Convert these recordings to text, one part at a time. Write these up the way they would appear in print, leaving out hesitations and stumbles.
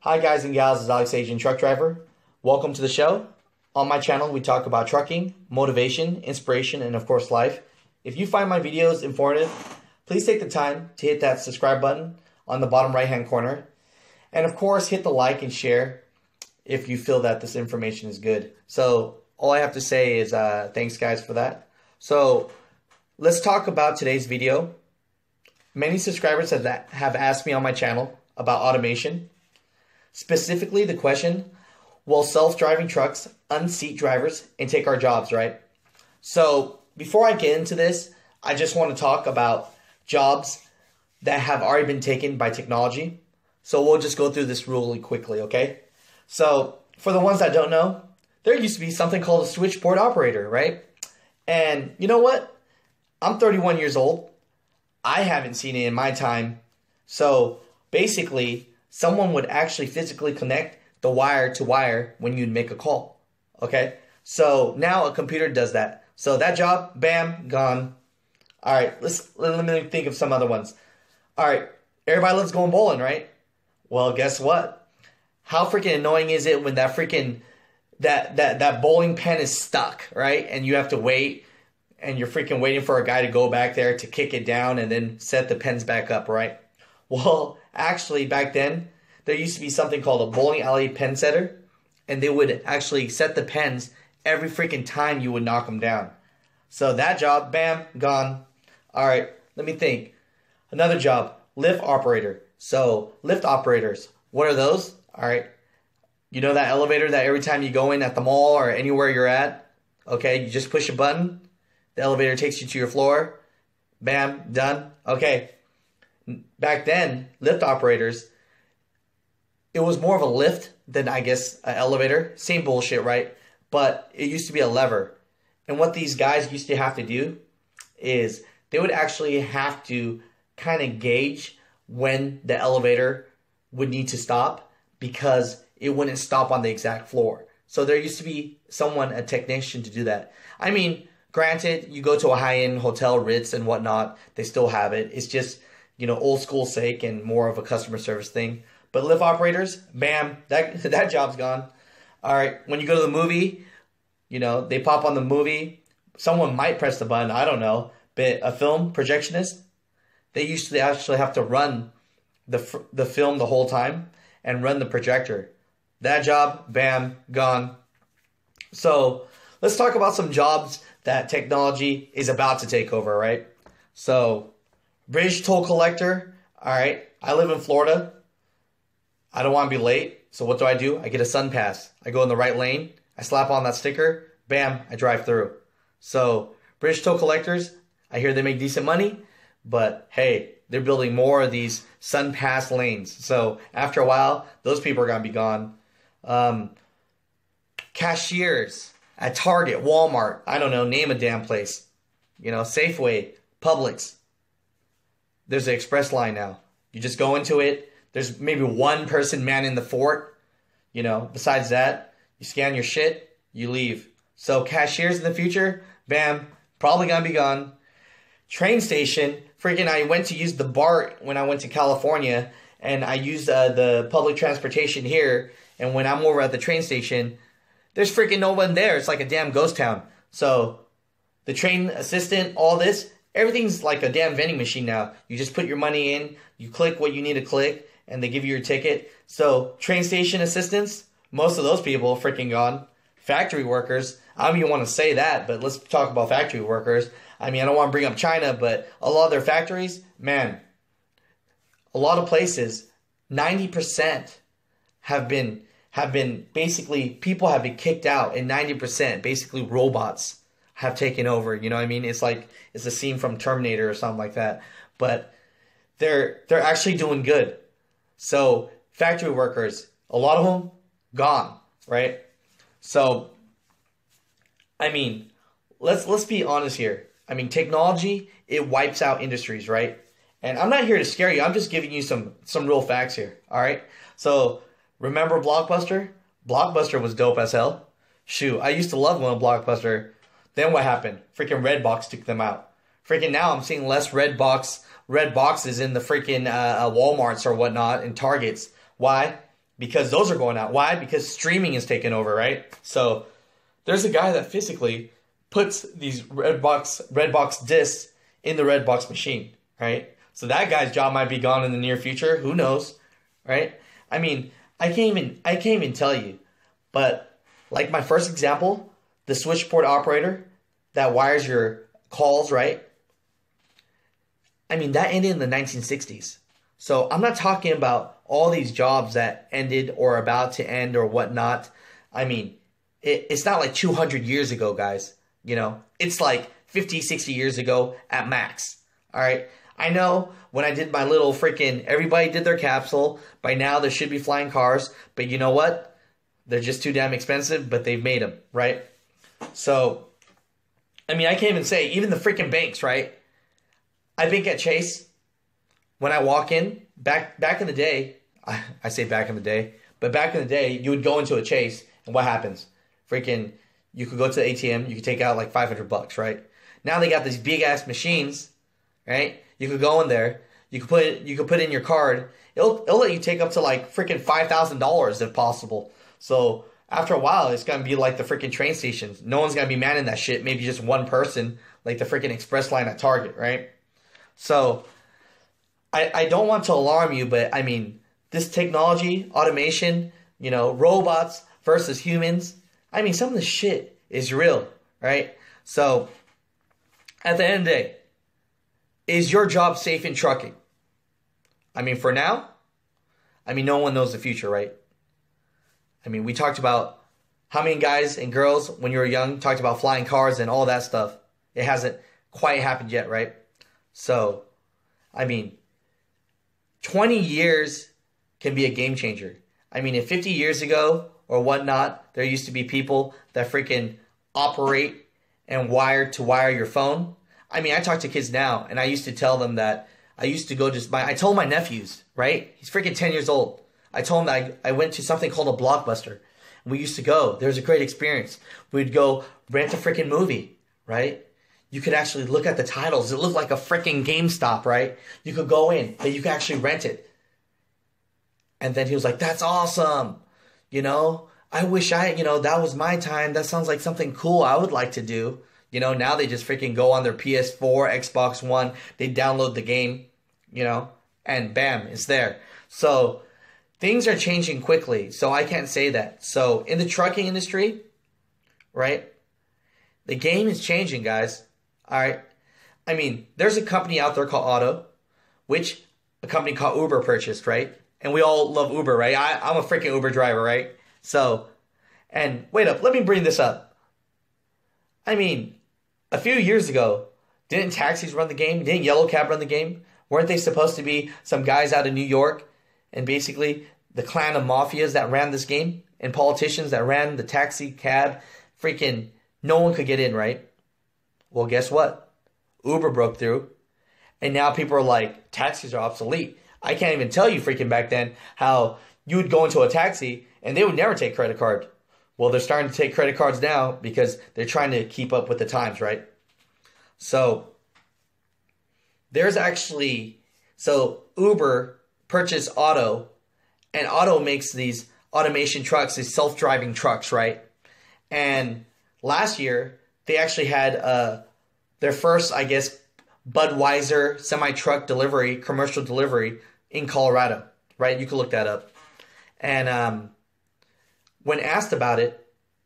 Hi guys and gals, it's Alex Asian Truck Driver. Welcome to the show. On my channel, we talk about trucking, motivation, inspiration, and of course life. If you find my videos informative, please take the time to hit that subscribe button on the bottom right hand corner. And of course, hit the like and share if you feel that this information is good. So all I have to say is thanks guys for that. So let's talk about today's video. Many subscribers have asked me on my channel about automation. Specifically the question, will self-driving trucks unseat drivers and take our jobs, right? So before I get into this, I just want to talk about jobs that have already been taken by technology. So we'll just go through this really quickly, okay? So for the ones that don't know, there used to be something called a switchboard operator, right? And you know what? I'm 31 years old. I haven't seen it in my time. So basically, someone would actually physically connect the wire to wire when you'd make a call, okay? So now a computer does that. So that job, bam, gone. All right, let me think of some other ones. All right, everybody loves going bowling, right? Well, guess what? How freaking annoying is it when that freaking, that bowling pin is stuck, right? And you have to wait, and you're freaking waiting for a guy to go back there to kick it down and then set the pins back up, right? Well, actually, back then, there used to be something called a bowling alley pen setter, and they would actually set the pens every freaking time you would knock them down. So that job, bam, gone. All right, let me think. Another job, lift operator. So lift operators, what are those? All right, you know that elevator that every time you go in at the mall or anywhere you're at, okay, you just push a button, the elevator takes you to your floor, bam, done. Okay. Back then, lift operators, it was more of a lift than, I guess, an elevator. Same bullshit, right? But it used to be a lever. And what these guys used to have to do is they would actually have to kind of gauge when the elevator would need to stop because it wouldn't stop on the exact floor. So there used to be someone, a technician, to do that. I mean, granted, you go to a high-end hotel, Ritz and whatnot, they still have it. It's just, you know, old school sake and more of a customer service thing. But lift operators, bam, that job's gone. All right, when you go to the movie, you know, they pop on the movie. Someone might press the button, I don't know. But a film projectionist, they used to actually have to run the film the whole time and run the projector. That job, bam, gone. So let's talk about some jobs that technology is about to take over, right? So bridge toll collector, all right. I live in Florida. I don't want to be late, so what do? I get a sun pass. I go in the right lane. I slap on that sticker. Bam, I drive through. So bridge toll collectors, I hear they make decent money, but hey, they're building more of these sun pass lanes. So after a while, those people are going to be gone. Cashiers at Target, Walmart, I don't know, name a damn place. You know, Safeway, Publix. There's an express line now. You just go into it. There's maybe one person manning the fort. You know, besides that, you scan your shit, you leave. So cashiers in the future, bam, probably gonna be gone. Train station, freaking I went to use the BART when I went to California, and I used the public transportation here, and when I'm over at the train station, there's freaking no one there. It's like a damn ghost town. So the train assistant, all this, everything's like a damn vending machine now. You just put your money in, you click what you need to click, and they give you your ticket. So train station assistants, most of those people are freaking gone. Factory workers, I don't even want to say that, but let's talk about factory workers. I mean, I don't want to bring up China, but a lot of their factories, man, a lot of places, 90% have been basically, people have been kicked out, and 90% basically robots have taken over. You know what I mean? It's like, it's a scene from Terminator or something like that. But they're actually doing good. So factory workers, a lot of them gone, right? So I mean, let's be honest here. I mean, technology, it wipes out industries, right? And I'm not here to scare you. I'm just giving you some real facts here, all right? So remember Blockbuster? Blockbuster was dope as hell. Shoot, I used to love going to Blockbuster. Then what happened? Freaking Redbox took them out. Freaking now I'm seeing less red boxes in the freaking Walmarts or whatnot and Targets. Why? because those are going out. Why? Because streaming is taking over, right? So there's a guy that physically puts these Redbox discs in the Redbox machine, right? So that guy's job might be gone in the near future. Who knows, right? I mean, I can't even tell you, but like my first example, the switchboard operator that wires your calls, right? I mean, that ended in the 1960s. So I'm not talking about all these jobs that ended or about to end or whatnot. I mean, it's not like 200 years ago, guys. You know, it's like 50, 60 years ago at max. All right. I know when I did my little freaking, everybody did their capsule. By now there should be flying cars. But you know what? They're just too damn expensive, but they've made them, right? So, I mean, I can't even say, even the freaking banks, right? I bank at Chase. When I walk in, back in the day, I say back in the day, but back in the day, you would go into a Chase, and what happens? Freaking, you could go to the ATM, you could take out like $500, right? Now they got these big ass machines, right? You could go in there, you could put in your card. It'll let you take up to like freaking $5,000 if possible. So after a while, it's gonna be like the freaking train stations. No one's gonna be manning that shit. Maybe just one person, like the freaking express line at Target, right? So I don't want to alarm you, but I mean, this technology, automation, you know, robots versus humans. I mean, some of this shit is real, right? So at the end of the day, is your job safe in trucking? I mean, for now, I mean, no one knows the future, right? I mean, we talked about how many guys and girls, when you were young, talked about flying cars and all that stuff. It hasn't quite happened yet, right? So, I mean, 20 years can be a game changer. I mean, if 50 years ago or whatnot, there used to be people that freaking operate and wire your phone. I mean, I talk to kids now, and I used to tell them that I used to go I told my nephews, right? He's freaking 10 years old. I told him that I went to something called a Blockbuster. We used to go. There was a great experience. We'd go rent a freaking movie, right? You could actually look at the titles. It looked like a freaking GameStop, right? You could go in, but you could actually rent it. And then he was like, that's awesome. You know, I wish that was my time. That sounds like something cool I would like to do. You know, now they just freaking go on their PS4, Xbox One. They download the game, you know, and bam, it's there. So things are changing quickly. So I can't say that. So in the trucking industry, right, the game is changing, guys. All right. I mean, there's a company out there called Otto, which a company called Uber purchased, right? And we all love Uber, right? I'm a freaking Uber driver, right? So, and wait up, let me bring this up. I mean, a few years ago, didn't taxis run the game? Didn't Yellow Cab run the game? Weren't they supposed to be some guys out of New York and basically the clan of mafias that ran this game and politicians that ran the taxi cab? Freaking no one could get in, right? Well, guess what? Uber broke through, and now people are like, taxis are obsolete. I can't even tell you freaking back then how you would go into a taxi and they would never take credit card. Well, they're starting to take credit cards now because they're trying to keep up with the times, right? So Uber purchased Otto, and Otto makes these automation trucks, these self-driving trucks, right? And last year, they actually had their first, I guess, Budweiser semi-truck delivery, commercial delivery in Colorado, right? You can look that up. And when asked about it,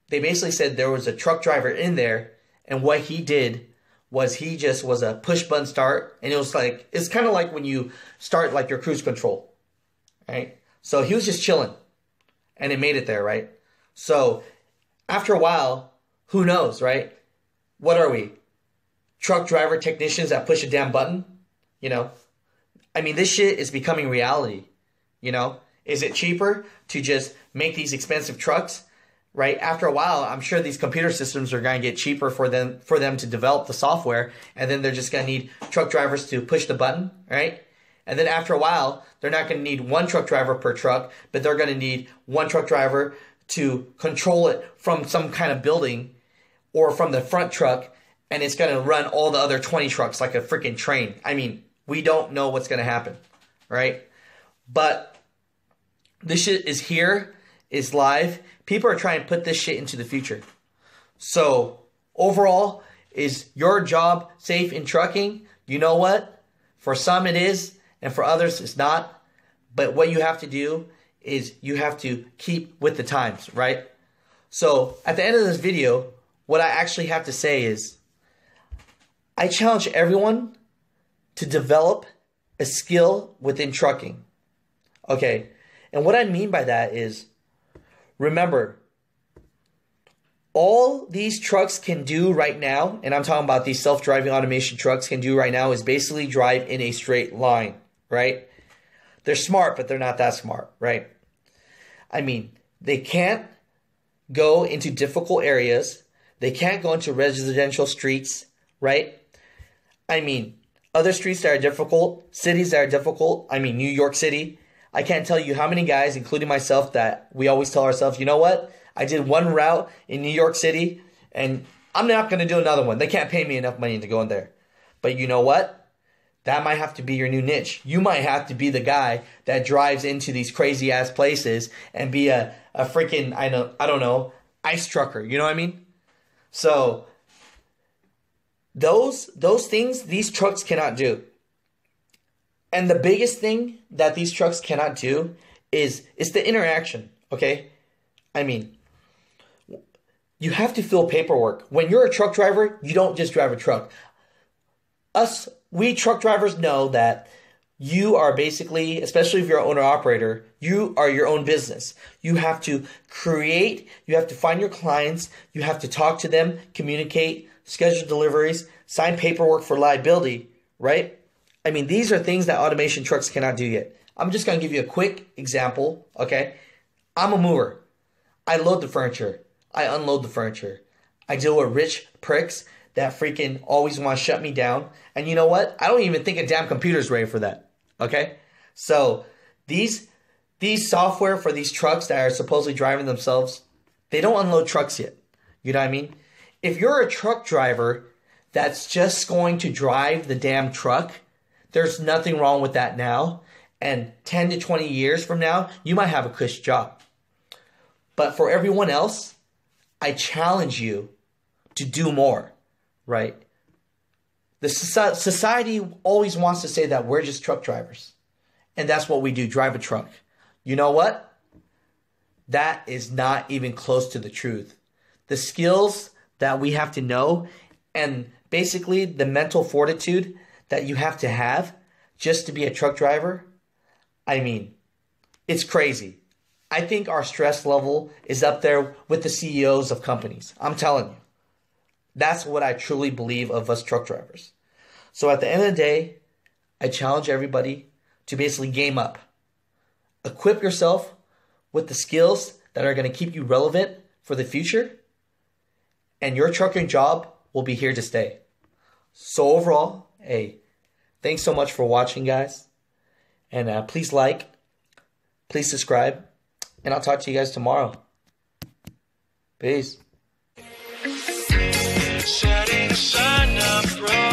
they basically said there was a truck driver in there, and what he did was he just was a push button start, and it's kind of like when you start like your cruise control, right? So he was just chilling, and it made it there, right? So after a while, who knows, right? What are we? Truck driver technicians that push a damn button? You know? I mean, this shit is becoming reality, you know? Is it cheaper to just make these expensive trucks, right? After a while, I'm sure these computer systems are going to get cheaper for them to develop the software, and then they're just going to need truck drivers to push the button, right? And then after a while, they're not going to need one truck driver per truck, but they're going to need one truck driver to control it from some kind of building or from the front truck, and it's going to run all the other 20 trucks like a freaking train. I mean, we don't know what's going to happen, right? But This shit is here, is live. People are trying to put this shit into the future. So overall, is your job safe in trucking? You know what? For some it is, and for others it's not. But what you have to do is you have to keep with the times, right? So at the end of this video, what I actually have to say is, I challenge everyone to develop a skill within trucking. Okay, and what I mean by that is, remember, all these trucks can do right now, and I'm talking about these self-driving automation trucks can do right now, is basically drive in a straight line, right? They're smart, but they're not that smart, right? I mean, they can't go into difficult areas. They can't go into residential streets, right? I mean, other streets that are difficult, cities that are difficult. I mean, New York City. I can't tell you how many guys, including myself, that we always tell ourselves, you know what? I did one route in New York City, and I'm not going to do another one. They can't pay me enough money to go in there. But you know what? That might have to be your new niche. You might have to be the guy that drives into these crazy-ass places and be a freaking, I don't know, ice trucker. You know what I mean? So those things these trucks cannot do. And the biggest thing that these trucks cannot do is the interaction, okay? I mean, you have to fill paperwork. When you're a truck driver, you don't just drive a truck. We truck drivers know that you are basically, especially if you're an owner-operator, you are your own business. You have to create, you have to find your clients, you have to talk to them, communicate, schedule deliveries, sign paperwork for liability, right? I mean, these are things that automation trucks cannot do yet. I'm just going to give you a quick example, okay? I'm a mover. I load the furniture. I unload the furniture. I deal with rich pricks that freaking always want to shut me down. And you know what? I don't even think a damn computer's ready for that, okay? So these software for these trucks that are supposedly driving themselves, they don't unload trucks yet. You know what I mean? If you're a truck driver that's just going to drive the damn truck, there's nothing wrong with that now. And 10 to 20 years from now, you might have a cush job. But for everyone else, I challenge you to do more, right? The society always wants to say that we're just truck drivers. And that's what we do, drive a truck. You know what? That is not even close to the truth. The skills that we have to know, and basically the mental fortitude that you have to have just to be a truck driver, I mean, it's crazy. I think our stress level is up there with the CEOs of companies. I'm telling you. That's what I truly believe of us truck drivers. So at the end of the day, I challenge everybody to basically game up. Equip yourself with the skills that are going to keep you relevant for the future, and your trucking job will be here to stay. So overall, hey, thanks so much for watching, guys. And please like, please subscribe, and I'll talk to you guys tomorrow. Peace. Setting the sun up, bro.